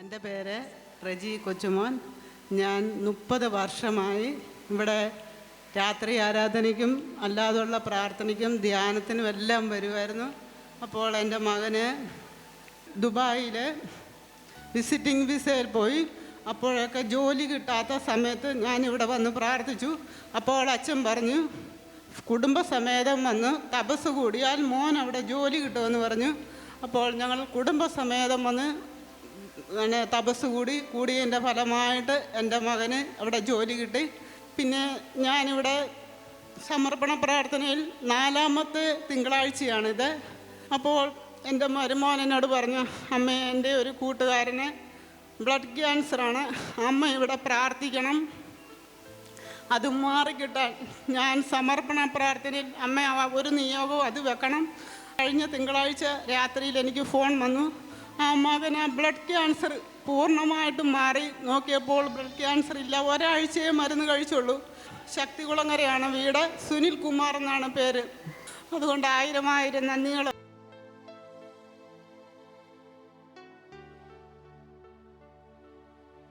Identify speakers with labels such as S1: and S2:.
S1: എൻ്റെ പേര് റെജി കൊച്ചുമോൻ. ഞാൻ 30 വർഷമായി ഇവിടെ രാത്രി ആരാധനയ്ക്കും അല്ലാതുള്ള പ്രാർത്ഥനയ്ക്കും ധ്യാനത്തിനും എല്ലാം വരുമായിരുന്നു. അപ്പോൾ എൻ്റെ മകന് ദുബായിൽ വിസിറ്റിംഗ് വിസയിൽ പോയി. അപ്പോഴൊക്കെ ജോലി കിട്ടാത്ത സമയത്ത് ഞാനിവിടെ വന്ന് പ്രാർത്ഥിച്ചു. അപ്പോൾ അച്ഛൻ പറഞ്ഞു, കുടുംബസമേതം വന്ന് തപസ് കൂടിയാൽ മോൻ അവിടെ ജോലി കിട്ടുമെന്ന് പറഞ്ഞു. അപ്പോൾ ഞങ്ങൾ കുടുംബസമേതം വന്ന് തപസ് കൂടിയതിൻ്റെ ഫലമായിട്ട് എൻ്റെ മകന് അവിടെ ജോലി കിട്ടി. പിന്നെ ഞാനിവിടെ സമർപ്പണ പ്രാർത്ഥനയിൽ 4ാമത്തെ തിങ്കളാഴ്ചയാണിത്. അപ്പോൾ എൻ്റെ മരുമോൻ എന്നോട് പറഞ്ഞു, അമ്മ, എൻ്റെ ഒരു കൂട്ടുകാരന് ബ്ലഡ് ക്യാൻസറാണ്, അമ്മ ഇവിടെ പ്രാർത്ഥിക്കണം, അത് മാറിക്കിട്ടാൻ. ഞാൻ സമർപ്പണ പ്രാർത്ഥനയിൽ അമ്മ ഒരു നിയോഗവും അത് വെക്കണം. കഴിഞ്ഞ തിങ്കളാഴ്ച രാത്രിയിൽ എനിക്ക് ഫോൺ വന്നു, ആ മകന് ബ്ലഡ് ക്യാൻസർ പൂർണ്ണമായിട്ടും മാറി. നോക്കിയപ്പോൾ ബ്ലഡ് ക്യാൻസർ ഇല്ല, ഒരാഴ്ചയെ മരുന്ന് കഴിച്ചുള്ളൂ. ശക്തികുളങ്ങരയാണ് വീട്, സുനിൽ കുമാർ എന്നാണ് പേര്. അതുകൊണ്ട് 1000 നന്ദികൾ.